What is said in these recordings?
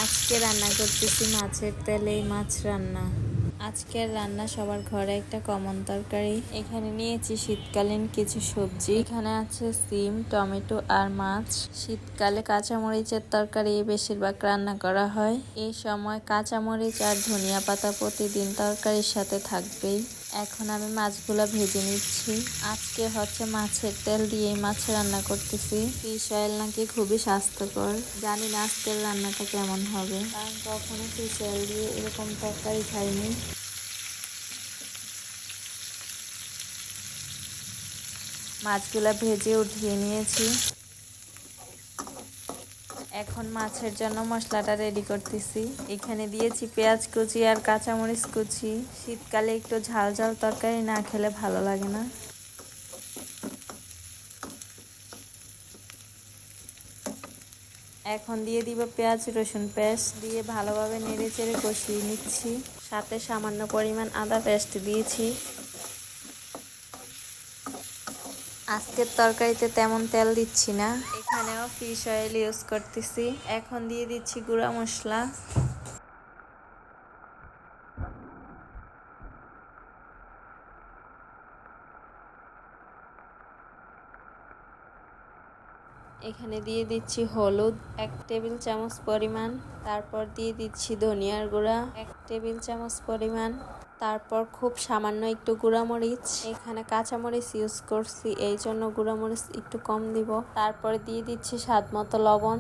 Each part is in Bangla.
আজকে রান্না করতেছি মাছের তেলে মাছ রান্না। আজকের রান্না সবার ঘরে একটা কমন তরকারি। এখানে নিয়েছি শীতকালীন কিছু সবজি। এখানে আছে সিম, টমেটো আর মাছ। শীতকালে কাঁচামরিচের তরকারি বেশিরভাগ রান্না করা হয়। এই সময় কাঁচামরিচ আর ধনিয়া পাতা প্রতিদিন তরকারির সাথে থাকবেই। এখন আমি মাছগুলো ভেজে নিচ্ছি। আজকে হচ্ছে মাছের তেল দিয়ে মাছ রান্না করতেছি। ফিশ অয়েল নাকি খুবই স্বাস্থ্যকর। জানি না আজকের রান্নাটা কেমন হবে, কারণ কখনো ফিশ অয়েল দিয়ে এরকম তরকারি খাইনি। মাছগুলা ভেজে উঠিয়ে নিয়েছি। এখন মাছের জন্য মশলাটা রেডি করতেছি। এখানে দিয়েছি পেঁয়াজ কুচি আর কাঁচামরিচ কুচি। শীতকালে একটু ঝাল ঝাল তরকারি না খেলে ভালো লাগে না। এখন দিয়ে দিব পেঁয়াজ রসুন পেস্ট দিয়ে ভালোভাবে নেড়ে চেড়ে কষিয়ে নিচ্ছি। সাথে সামান্য পরিমাণ আদা পেস্ট দিয়েছি। আজকের তরকারিতে তেমন তেল দিচ্ছি না, এখানেও ফিশ অয়েল ইউজ করতেছি। এখন দিয়ে দিচ্ছি গুঁড়া মশলা। এখানে দিয়ে দিচ্ছি হলুদ 1 টেবিল চামচ পরিমাণ। তারপর দিয়ে দিচ্ছি ধনিয়ার গুঁড়া 1 টেবিল চামচ পরিমাণ। তারপর খুব সামান্য একটু গুঁড়ামরিচ। এখানে কাঁচামরিচ ইউজ করছি, এই জন্য গুঁড়ামরিচ একটু কম দিব। তারপর দিয়ে দিচ্ছি স্বাদ মতো লবণ।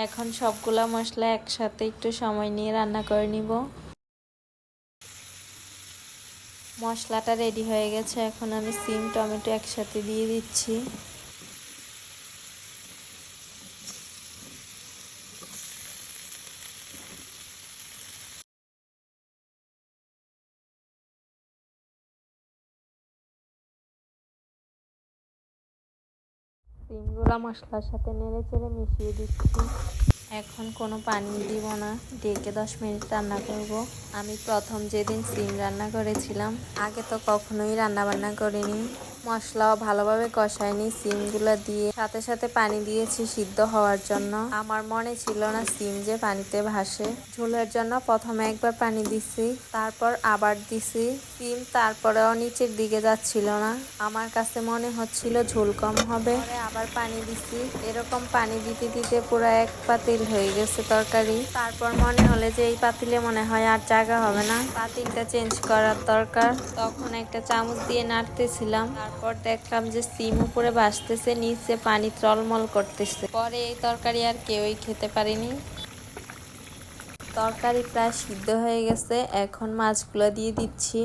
এখন সবগুলা মশলা একসাথে একটু সময় নিয়ে রান্না করে নিব। মশলাটা রেডি হয়ে গেছে। এখন আমি সিম টমেটো একসাথে দিয়ে দিচ্ছি। সিমগুলা মশলার সাথে নেড়ে চেড়ে মিশিয়ে দিচ্ছি। এখন কোনো পানি দিব না, ঢেকে 10 মিনিট রান্না করব। আমি প্রথম যেদিন সিম রান্না করেছিলাম, আগে তো কখনোই রান্না বান্না করিনি। মশলাও ভালোভাবে কষায়নি, সিমগুলো দিয়ে সাথে সাথে পানি দিয়েছি সিদ্ধ হওয়ার জন্য। আমার মনে ছিল না সিম যে পানিতে ভাসে। ঝোলের জন্য প্রথমে একবার পানি দিছি, তারপর আবার দিছি সিম, তারপরেও নিচের দিকে যাচ্ছিল না। আমার কাছে মনে হচ্ছিল ঝোল কম হবে, আবার পানি দিছি। এরকম পানি দিতে দিতে পুরো এক পাতিল হয়ে গেছে তরকারি। তারপর মনে হলে যে এই পাতিলে মনে হয় আর জায়গা হবে না, পাতিলটা চেঞ্জ করার দরকার। তখন একটা চামচ দিয়ে নাড়তেছিলাম। তারপর দেখলাম যে সিম উপরে ভাসতেছে, নিচে পানি টলমল করতেছে। পরে এই তরকারি আর কেউই খেতে পারেনি। তরকারি প্রায় সিদ্ধ হয়ে গেছে। এখন মাছগুলো দিয়ে দিচ্ছি।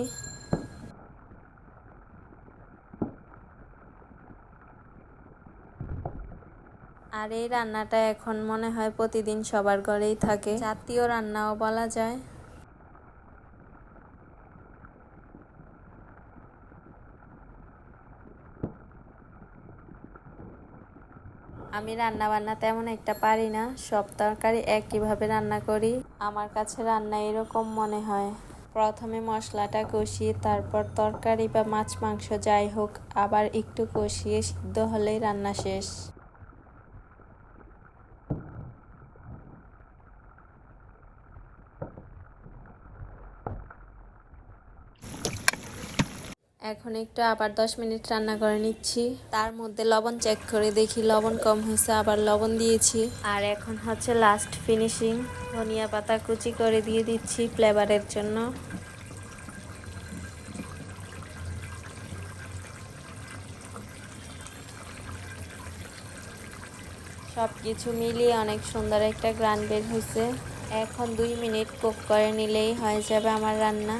আর এই রান্নাটা এখন মনে হয় প্রতিদিন সবার ঘরেই থাকে, জাতীয় রান্নাও বলা যায়। আমি রান্না বান্না তেমন একটা পারি না, সব তরকারি একইভাবে রান্না করি। আমার কাছে রান্না এরকম মনে হয়, প্রথমে মশলাটা কষিয়ে তারপর তরকারি বা মাছ মাংস যাই হোক আবার একটু কষিয়ে সিদ্ধ হলেই রান্না শেষ। এখন একটু আবার 10 মিনিট রান্না করে নিচ্ছি। তার মধ্যে লবণ চেক করে দেখি লবণ কম হয়েছে, আবার লবণ দিয়েছি। আর এখন হচ্ছে লাস্ট ফিনিশিং, ধনিয়া পাতা কুচি করে দিয়ে দিচ্ছি ফ্লেভারের জন্য। সব কিছু মিলিয়ে অনেক সুন্দর একটা গ্রান বের হয়েছে। এখন 2 মিনিট কুক করে নিলেই হয়ে যাবে আমার রান্না।